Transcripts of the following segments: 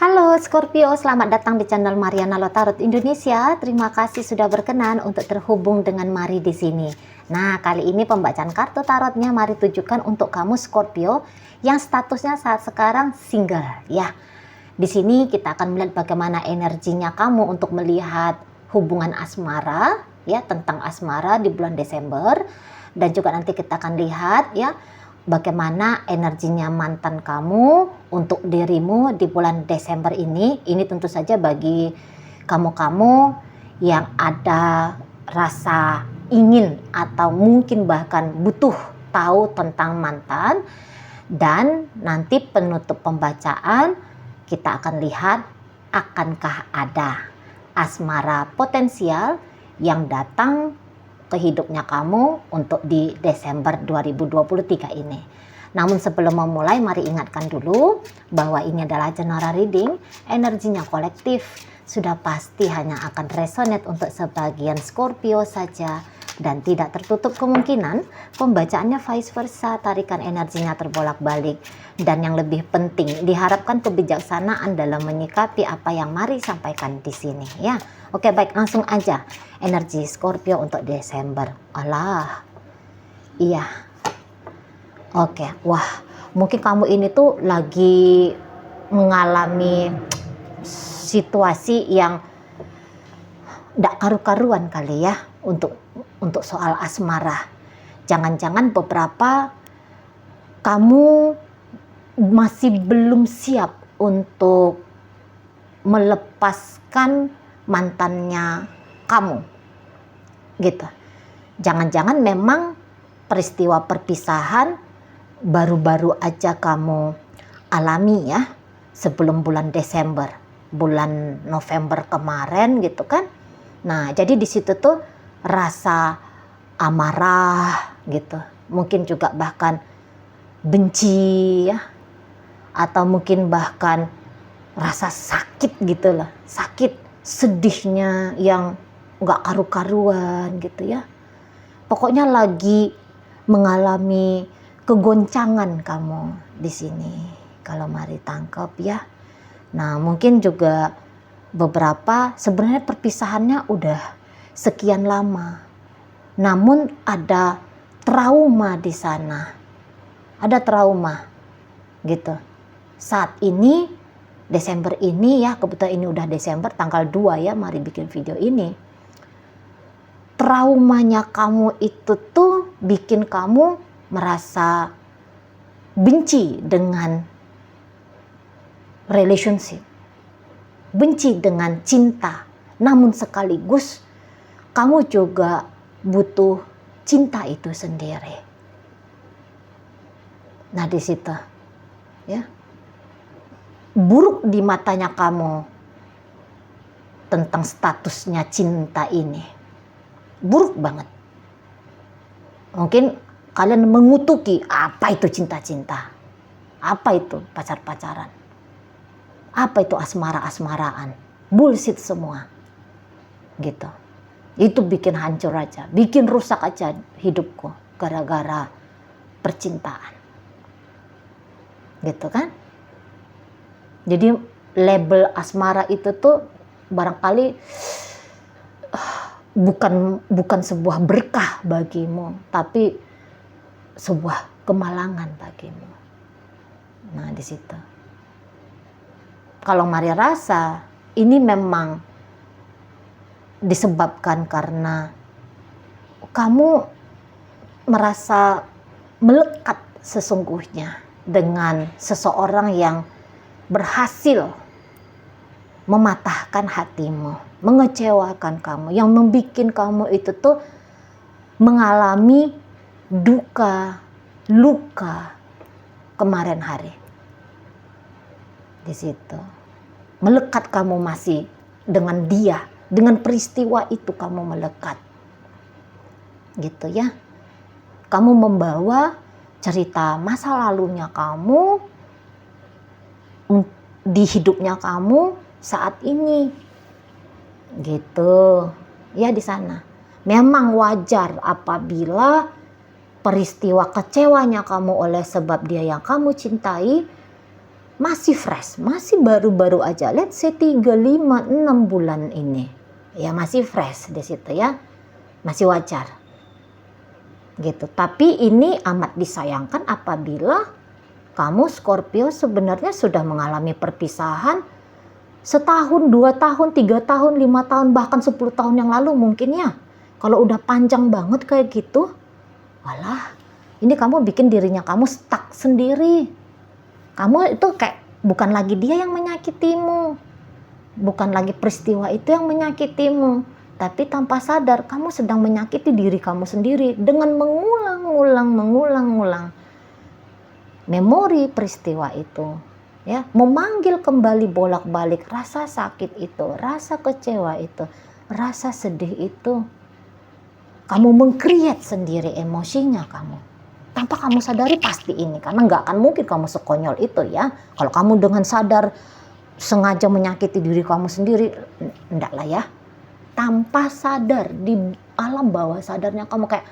Halo Scorpio, selamat datang di channel Mariana Lotarot Indonesia. Terima kasih sudah berkenan untuk terhubung dengan Mari di sini. Nah, kali ini pembacaan kartu tarotnya Mari tujukan untuk kamu Scorpio yang statusnya saat sekarang single ya. Di sini kita akan melihat bagaimana energinya kamu untuk melihat hubungan asmara ya, tentang asmara di bulan Desember, dan juga nanti kita akan lihat ya bagaimana energinya mantan kamu untuk dirimu di bulan Desember ini. Ini tentu saja bagi kamu-kamu yang ada rasa ingin atau mungkin bahkan butuh tahu tentang mantan. Dan nanti penutup pembacaan kita akan lihat akankah ada asmara potensial yang datang ke hidupnya kamu untuk di Desember 2023 ini. Namun sebelum memulai, mari ingatkan dulu bahwa ini adalah general reading, energinya kolektif, sudah pasti hanya akan resonate untuk sebagian Scorpio saja, dan tidak tertutup kemungkinan pembacaannya vice versa, tarikan energinya terbolak-balik. Dan yang lebih penting, diharapkan kebijaksanaan dalam menyikapi apa yang Mari sampaikan di sini ya. Oke, baik, langsung aja energi Scorpio untuk Desember. Alah, iya. Oke, wah, mungkin kamu ini tuh lagi mengalami situasi yang tidak karu-karuan kali ya untuk soal asmara. Jangan-jangan beberapa kamu masih belum siap untuk melepaskan mantannya kamu gitu. Jangan-jangan memang peristiwa perpisahan baru-baru aja kamu alami ya, sebelum bulan Desember, bulan November kemarin gitu kan. Nah, jadi di situ tuh rasa amarah gitu, mungkin juga bahkan benci ya, atau mungkin bahkan rasa sakit gitu loh, sakit, sedihnya yang nggak karu-karuan gitu ya. Pokoknya lagi mengalami kegoncangan kamu di sini kalau Mari tangkap ya. Nah, mungkin juga beberapa sebenarnya perpisahannya udah sekian lama, namun ada trauma di sana, ada trauma gitu. Saat ini Desember ini ya, kebetulan ini udah Desember tanggal 2 ya, Mari bikin video ini. Traumanya kamu itu tuh bikin kamu merasa benci dengan relationship, benci dengan cinta, namun sekaligus kamu juga butuh cinta itu sendiri. Nah, di situ ya, buruk di matanya kamu tentang statusnya cinta ini, buruk banget. Mungkin kalian mengutuki apa itu cinta-cinta, apa itu pacar-pacaran, apa itu asmara-asmaraan, bullshit semua gitu. Itu bikin hancur aja, bikin rusak aja hidupku gara-gara percintaan gitu kan. Jadi label asmara itu tuh barangkali bukan sebuah berkah bagimu, tapi sebuah kemalangan bagimu. Nah, di situ. Kalau Mari rasa ini memang disebabkan karena kamu merasa melekat sesungguhnya dengan seseorang yang berhasil mematahkan hatimu, mengecewakan kamu, yang membuat kamu itu tuh mengalami duka, luka kemarin hari. Di situ melekat kamu masih dengan dia, dengan peristiwa itu kamu melekat gitu ya. Kamu membawa cerita masa lalunya kamu di hidupnya kamu saat ini gitu ya. Di sana memang wajar apabila peristiwa kecewanya kamu oleh sebab dia yang kamu cintai masih fresh, masih baru-baru aja. Let's say 3, 5, 6 bulan ini. Ya masih fresh di situ ya. Masih wajar. Gitu. Tapi ini amat disayangkan apabila kamu Scorpio sebenarnya sudah mengalami perpisahan setahun, 2 tahun, 3 tahun, 5 tahun, bahkan 10 tahun yang lalu mungkin ya. Kalau udah panjang banget kayak gitu, walah, ini kamu bikin dirinya kamu stuck sendiri. Kamu itu kayak bukan lagi dia yang menyakitimu, bukan lagi peristiwa itu yang menyakitimu, tapi tanpa sadar kamu sedang menyakiti diri kamu sendiri dengan mengulang-ulang memori peristiwa itu, ya, memanggil kembali bolak-balik rasa sakit itu, rasa kecewa itu, rasa sedih itu. Kamu meng-create sendiri emosinya kamu. Tanpa kamu sadari pasti ini, karena nggak akan mungkin kamu sekonyol itu ya. Kalau kamu dengan sadar sengaja menyakiti diri kamu sendiri, enggak lah ya. Tanpa sadar di alam bawah sadarnya kamu kayak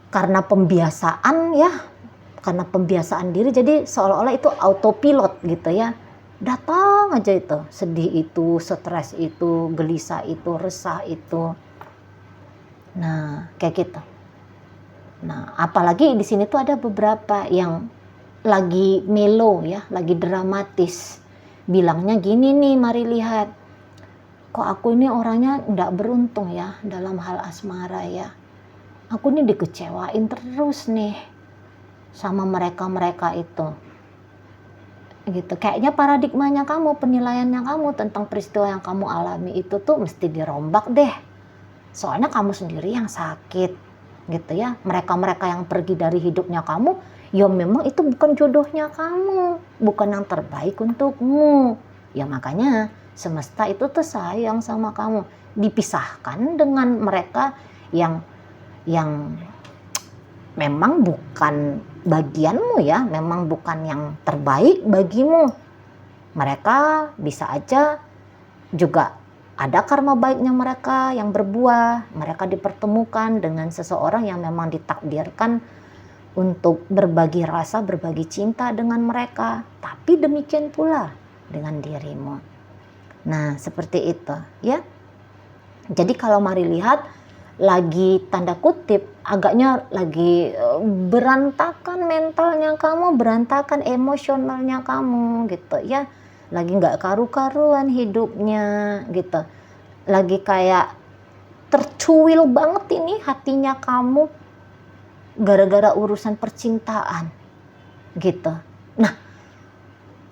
karena pembiasaan ya, karena pembiasaan diri jadi seolah-olah itu autopilot gitu ya. Datang aja itu, sedih itu, stres itu, gelisah itu, resah itu. Nah, kayak gitu. Nah, apalagi di sini tuh ada beberapa yang lagi melo ya, lagi dramatis. Bilangnya gini nih, mari lihat. Kok aku ini orangnya enggak beruntung ya dalam hal asmara ya. Aku ini dikecewain terus nih sama mereka-mereka itu. Gitu. Kayaknya paradigmanya kamu, penilaiannya kamu tentang peristiwa yang kamu alami itu tuh mesti dirombak deh. Soalnya kamu sendiri yang sakit. Gitu ya, mereka-mereka yang pergi dari hidupnya kamu, ya memang itu bukan jodohnya kamu, bukan yang terbaik untukmu. Ya makanya semesta itu tuh sayang sama kamu, dipisahkan dengan mereka yang memang bukan bagianmu ya, memang bukan yang terbaik bagimu. Mereka bisa aja juga ada karma baiknya mereka yang berbuah, mereka dipertemukan dengan seseorang yang memang ditakdirkan untuk berbagi rasa, berbagi cinta dengan mereka. Tapi demikian pula dengan dirimu. Nah, seperti itu ya. Jadi kalau mari lihat, lagi tanda kutip, agaknya lagi berantakan mentalnya kamu, berantakan emosionalnya kamu gitu ya. Lagi nggak karu-karuan hidupnya gitu, lagi kayak tercuil banget ini hatinya kamu gara-gara urusan percintaan gitu. Nah,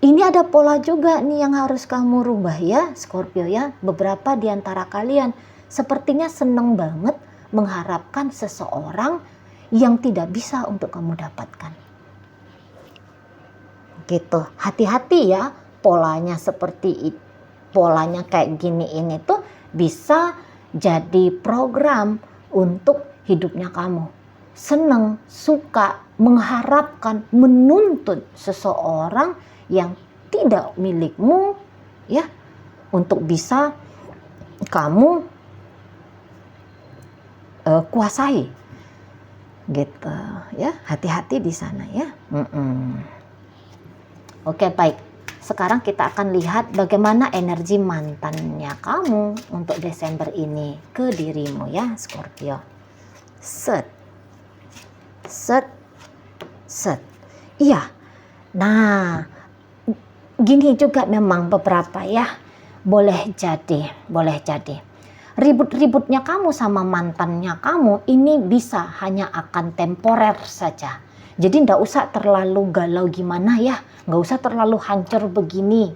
ini ada pola juga nih yang harus kamu rubah ya Scorpio ya. Beberapa di antara kalian sepertinya seneng banget mengharapkan seseorang yang tidak bisa untuk kamu dapatkan gitu. Hati-hati ya. Polanya seperti itu, polanya kayak gini ini tuh bisa jadi program untuk hidupnya kamu. Seneng, suka, mengharapkan, menuntut seseorang yang tidak milikmu ya, untuk bisa kamu kuasai gitu ya. Hati-hati di sana ya. Oke, baik. Sekarang kita akan lihat bagaimana energi mantannya kamu untuk Desember ini ke dirimu ya Scorpio. Set. Iya. Nah, gini juga memang beberapa ya. Boleh jadi. Ribut-ributnya kamu sama mantannya kamu ini bisa hanya akan temporer saja. Jadi nggak usah terlalu galau gimana ya, nggak usah terlalu hancur begini,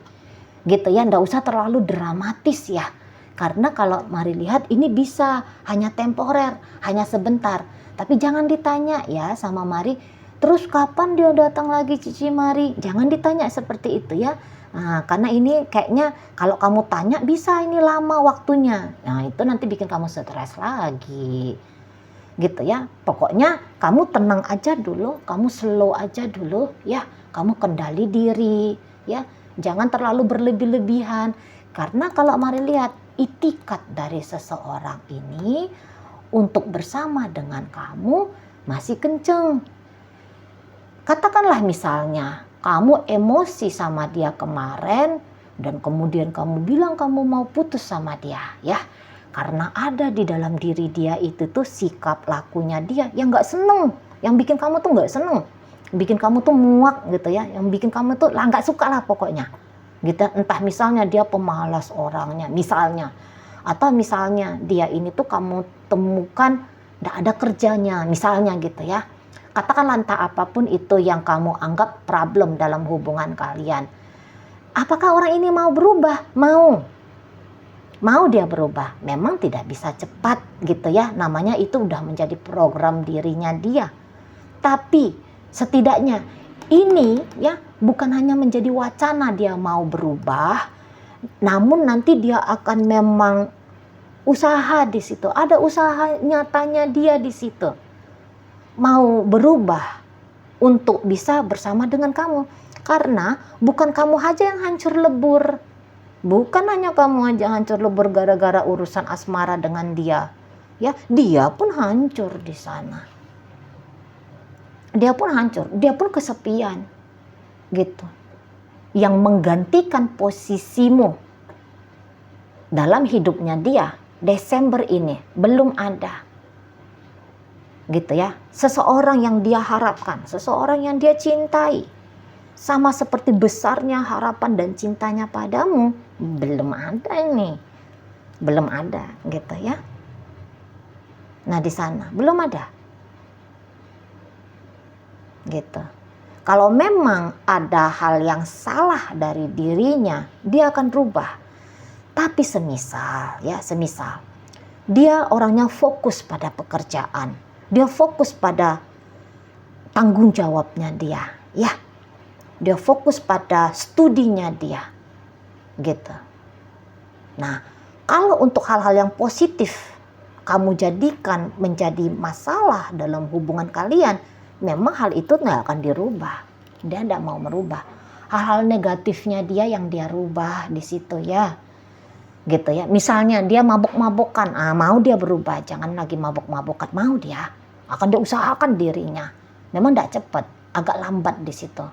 gitu ya, nggak usah terlalu dramatis ya. Karena kalau mari lihat ini bisa hanya temporer, hanya sebentar. Tapi jangan ditanya ya sama Mari, terus kapan dia datang lagi Cici Mari? Jangan ditanya seperti itu ya. Nah, karena ini kayaknya kalau kamu tanya bisa ini lama waktunya. Nah itu nanti bikin kamu stres lagi. Gitu ya, pokoknya kamu tenang aja dulu, kamu slow aja dulu ya, kamu kendali diri ya, jangan terlalu berlebih-lebihan. Karena kalau mari lihat itikat dari seseorang ini untuk bersama dengan kamu masih kenceng. Katakanlah misalnya kamu emosi sama dia kemarin dan kemudian kamu bilang kamu mau putus sama dia, ya. Karena ada di dalam diri dia itu tuh sikap lakunya dia yang nggak seneng, yang bikin kamu tuh nggak seneng, bikin kamu tuh muak gitu ya, yang bikin kamu tuh lah nggak suka lah pokoknya. Gitu, entah misalnya dia pemalas orangnya, misalnya, atau misalnya dia ini tuh kamu temukan nggak ada kerjanya, misalnya gitu ya. Katakanlah entah apapun itu yang kamu anggap problem dalam hubungan kalian. Apakah orang ini mau berubah? Mau dia berubah. Memang tidak bisa cepat gitu ya. Namanya itu udah menjadi program dirinya dia. Tapi setidaknya ini ya bukan hanya menjadi wacana dia mau berubah, namun nanti dia akan memang usaha di situ. Ada usaha nyatanya dia di situ. Mau berubah untuk bisa bersama dengan kamu. Karena bukan kamu aja yang hancur lebur. Bukan hanya kamu aja hancur lebur gara-gara urusan asmara dengan dia. Ya, dia pun hancur di sana. Dia pun hancur, dia pun kesepian. Gitu. Yang menggantikan posisimu dalam hidupnya dia Desember ini belum ada. Gitu ya, seseorang yang dia harapkan, seseorang yang dia cintai, sama seperti besarnya harapan dan cintanya padamu, belum ada nih, belum ada gitu ya. Nah di sana belum ada, gitu. Kalau memang ada hal yang salah dari dirinya, dia akan berubah. Tapi semisal dia orangnya fokus pada pekerjaan. Dia fokus pada tanggung jawabnya dia, ya. Dia fokus pada studinya dia, gitu. Nah, kalau untuk hal-hal yang positif kamu jadikan menjadi masalah dalam hubungan kalian, memang hal itu nggak akan dirubah. Dia nggak mau merubah. Hal-hal negatifnya dia yang dia rubah di situ ya. Gitu ya. Misalnya dia mabok-mabokan, mau dia berubah, jangan lagi mabok-mabokan, mau dia. Akan dia usahakan dirinya. Memang tidak cepat, agak lambat di situ.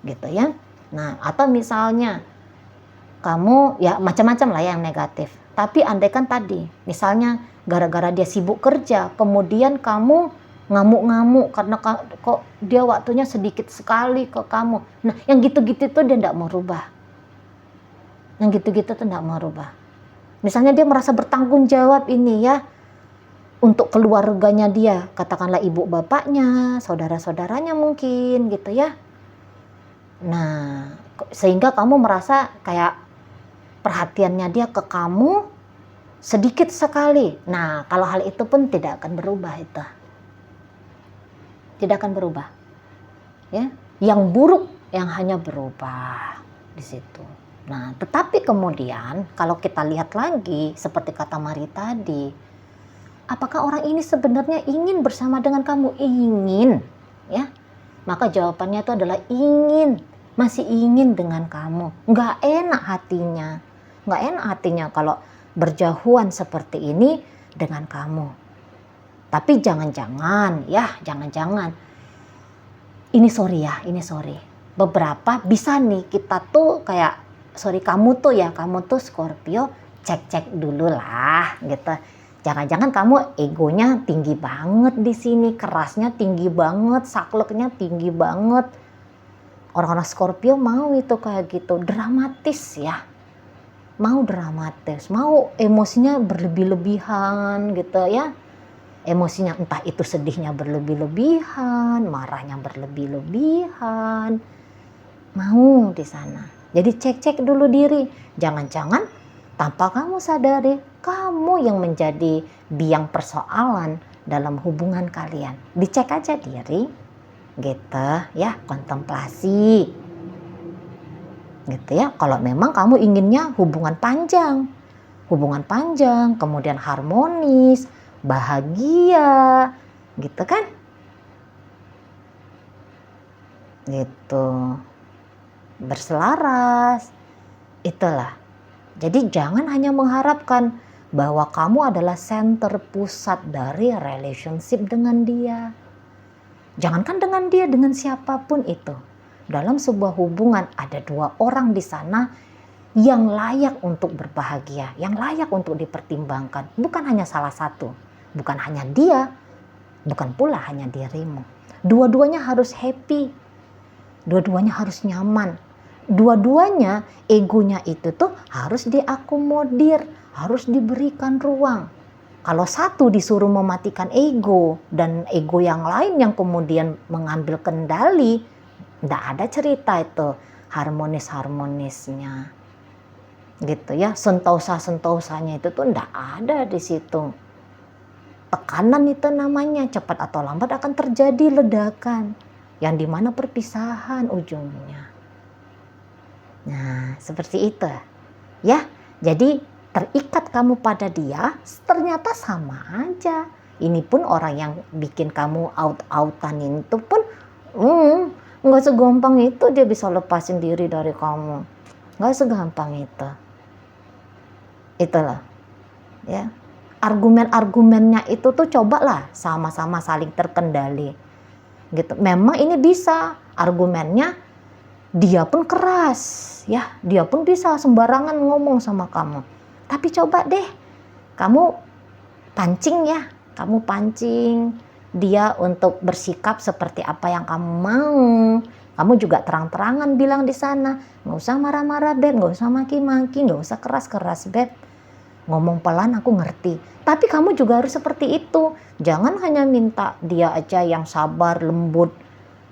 Gitu ya. Nah, atau misalnya kamu ya macam-macam lah yang negatif. Tapi andaikan tadi, misalnya gara-gara dia sibuk kerja, kemudian kamu ngamuk-ngamuk karena kok dia waktunya sedikit sekali ke kamu. Nah, yang gitu-gitu tuh dia tidak mau rubah. Yang gitu-gitu tuh tidak mau rubah. Misalnya dia merasa bertanggung jawab ini ya, untuk keluarganya dia, katakanlah ibu bapaknya, saudara-saudaranya mungkin gitu ya. Nah, sehingga kamu merasa kayak perhatiannya dia ke kamu sedikit sekali. Nah, kalau hal itu pun tidak akan berubah itu. Tidak akan berubah. Ya, yang buruk yang hanya berubah di situ. Nah, tetapi kemudian kalau kita lihat lagi seperti kata Mari tadi, apakah orang ini sebenarnya ingin bersama dengan kamu? Ingin, ya. Maka jawabannya itu adalah ingin, masih ingin dengan kamu. Nggak enak hatinya kalau berjauhan seperti ini dengan kamu. Tapi jangan-jangan, ini sorry. Beberapa bisa nih kita tuh kayak, kamu tuh Scorpio, cek dulu lah, gitu. Jangan-jangan kamu egonya tinggi banget di sini, kerasnya tinggi banget, sakleknya tinggi banget. Orang-orang Scorpio mau itu kayak gitu, dramatis ya. Mau dramatis, mau emosinya berlebih-lebihan gitu ya. Emosinya entah itu sedihnya berlebih-lebihan, marahnya berlebih-lebihan. Mau di sana. Jadi cek dulu diri. Jangan-jangan tanpa kamu sadari, kamu yang menjadi biang persoalan dalam hubungan kalian. Dicek aja diri, gitu ya, kontemplasi, gitu ya. Kalau memang kamu inginnya hubungan panjang, kemudian harmonis, bahagia, gitu kan? Gitu, berselaras, itulah. Jadi jangan hanya mengharapkan bahwa kamu adalah center pusat dari relationship dengan dia. Jangankan dengan dia, dengan siapapun itu. dalam sebuah hubungan ada dua orang di sana yang layak untuk berbahagia, yang layak untuk dipertimbangkan. Bukan hanya salah satu, bukan hanya dia, bukan pula hanya dirimu. Dua-duanya harus happy, dua-duanya harus nyaman, dua-duanya egonya itu tuh harus diakomodir, harus diberikan ruang. Kalau satu disuruh mematikan ego dan ego yang lain yang kemudian mengambil kendali, nggak ada cerita itu harmonis-harmonisnya. Gitu ya, sentosa-sentosanya itu tuh nggak ada di situ. Tekanan itu namanya, cepat atau lambat akan terjadi ledakan yang dimana perpisahan ujungnya. Nah, seperti itu ya. Jadi terikat kamu pada dia, ternyata sama aja. Ini pun orang yang bikin kamu out-outan itu pun nggak segampang itu dia bisa lepasin diri dari kamu. Nggak segampang itu. Itulah ya, argumen-argumennya itu tuh cobalah sama-sama saling terkendali gitu. Memang ini bisa, argumennya dia pun keras ya, dia pun bisa sembarangan ngomong sama kamu, tapi coba deh kamu pancing ya, kamu pancing dia untuk bersikap seperti apa yang kamu mau. Kamu juga terang-terangan bilang di sana, nggak usah marah-marah beb, nggak usah maki-maki, nggak usah keras-keras beb. Ngomong pelan aku ngerti. Tapi kamu juga harus seperti itu. Jangan hanya minta dia aja yang sabar, lembut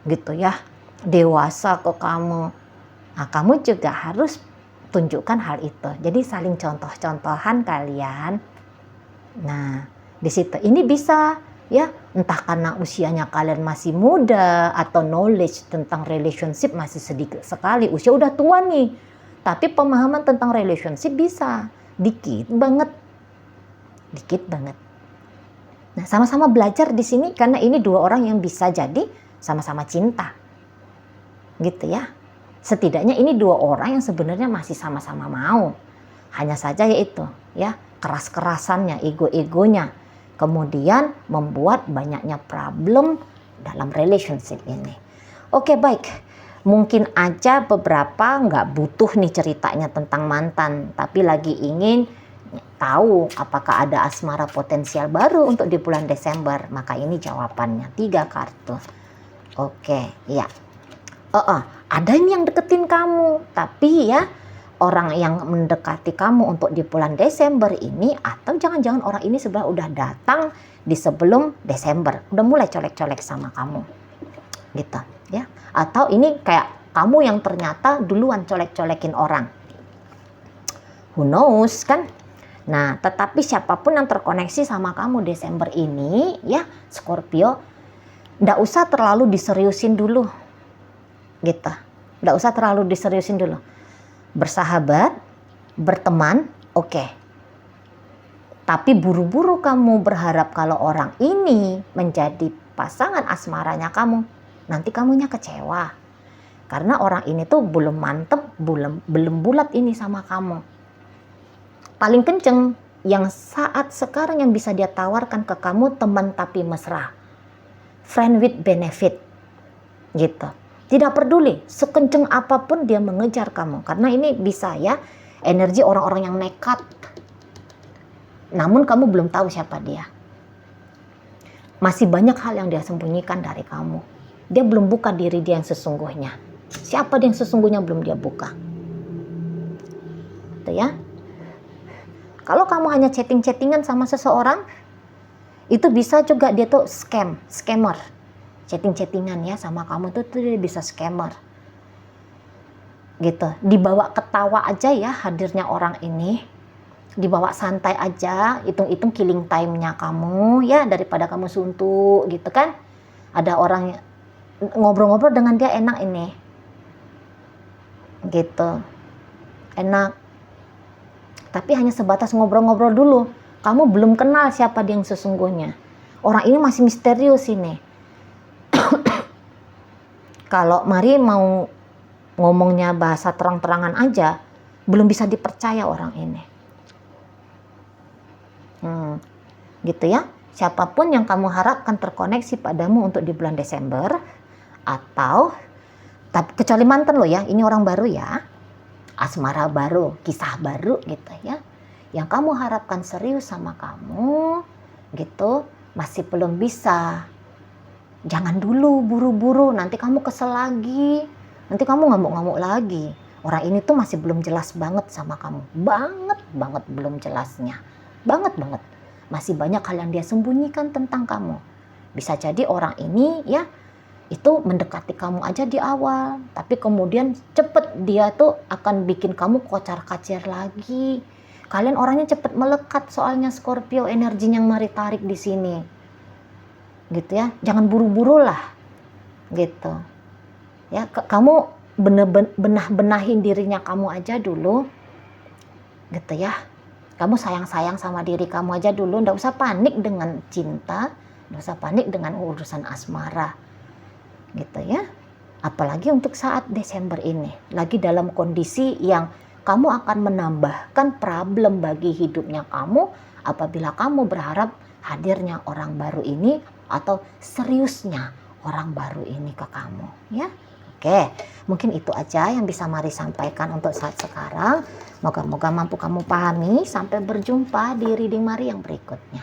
gitu ya, dewasa ke kamu. Nah, kamu juga harus tunjukkan hal itu. Jadi saling contoh-contohan kalian. Nah, di situ ini bisa ya, entah karena usianya kalian masih muda atau knowledge tentang relationship masih sedikit sekali. Usia udah tua nih, tapi pemahaman tentang relationship bisa dikit banget. Nah, sama-sama belajar di sini karena ini dua orang yang bisa jadi sama-sama cinta. Gitu ya. Setidaknya ini dua orang yang sebenarnya masih sama-sama mau. Hanya saja yaitu ya, keras-kerasannya, ego-egonya kemudian membuat banyaknya problem dalam relationship ini. Oke, baik. Mungkin aja beberapa nggak butuh nih ceritanya tentang mantan, tapi lagi ingin tahu apakah ada asmara potensial baru untuk di bulan Desember. Maka ini jawabannya, 3 kartu. Oke, ya. Ada ini yang deketin kamu, tapi ya orang yang mendekati kamu untuk di bulan Desember ini, atau jangan-jangan orang ini sebenarnya udah datang di sebelum Desember, udah mulai colek-colek sama kamu gitu ya. Atau ini kayak kamu yang ternyata duluan colek-colekin orang, who knows kan. Nah, tetapi siapapun yang terkoneksi sama kamu Desember ini ya, Scorpio, nggak usah terlalu diseriusin dulu gitu, nggak usah terlalu diseriusin dulu. Bersahabat, berteman, oke. Tapi buru-buru kamu berharap kalau orang ini menjadi pasangan asmaranya kamu, nanti kamunya kecewa. Karena orang ini tuh belum mantep, belum bulat ini sama kamu. Paling kenceng yang saat sekarang yang bisa dia tawarkan ke kamu, teman tapi mesra. Friend with benefit. Gitu. Tidak peduli sekenceng apapun dia mengejar kamu, karena ini bisa ya energi orang-orang yang nekat. Namun kamu belum tahu siapa dia. Masih banyak hal yang dia sembunyikan dari kamu. Dia belum buka diri dia yang sesungguhnya. Siapa dia yang sesungguhnya belum dia buka. Itu ya. Kalau kamu hanya chatting-chattingan sama seseorang, itu bisa juga dia tuh scammer. Chatting-chattingan ya sama kamu tuh dia bisa scammer gitu. Dibawa ketawa aja ya hadirnya orang ini, dibawa santai aja, hitung-hitung killing time-nya kamu ya, daripada kamu suntuk gitu kan. Ada orang ngobrol-ngobrol dengan dia enak ini gitu, enak, tapi hanya sebatas ngobrol-ngobrol dulu. Kamu belum kenal siapa dia yang sesungguhnya. Orang ini masih misterius ini. Kalau Mari mau ngomongnya bahasa terang-terangan aja, belum bisa dipercaya orang ini. Gitu ya. Siapapun yang kamu harapkan terkoneksi padamu untuk di bulan Desember, atau Tapi kecuali mantan lo ya, ini orang baru ya, asmara baru, kisah baru gitu ya, yang kamu harapkan serius sama kamu gitu, masih belum bisa. Jangan dulu buru-buru, nanti kamu kesel lagi, nanti kamu ngamuk-ngamuk lagi. Orang ini tuh masih belum jelas banget sama kamu, banget belum jelasnya, banget. Masih banyak hal yang dia sembunyikan tentang kamu. Bisa jadi orang ini ya itu mendekati kamu aja di awal, tapi kemudian cepet dia tuh akan bikin kamu kocar-kacir lagi. Kalian orangnya cepet melekat soalnya Scorpio, energinya yang mari tarik di sini. Gitu ya, jangan buru-buru lah. Gitu. Ya, kamu benahin dirinya kamu aja dulu. Gitu ya. Kamu sayang-sayang sama diri kamu aja dulu, nggak usah panik dengan cinta, nggak usah panik dengan urusan asmara. Gitu ya, apalagi untuk saat Desember ini lagi dalam kondisi yang kamu akan menambahkan problem bagi hidupnya kamu apabila kamu berharap hadirnya orang baru ini atau seriusnya orang baru ini ke kamu ya. Oke, mungkin itu aja yang bisa Mari sampaikan untuk saat sekarang. Moga-moga mampu kamu pahami. Sampai berjumpa di reading Mari yang berikutnya.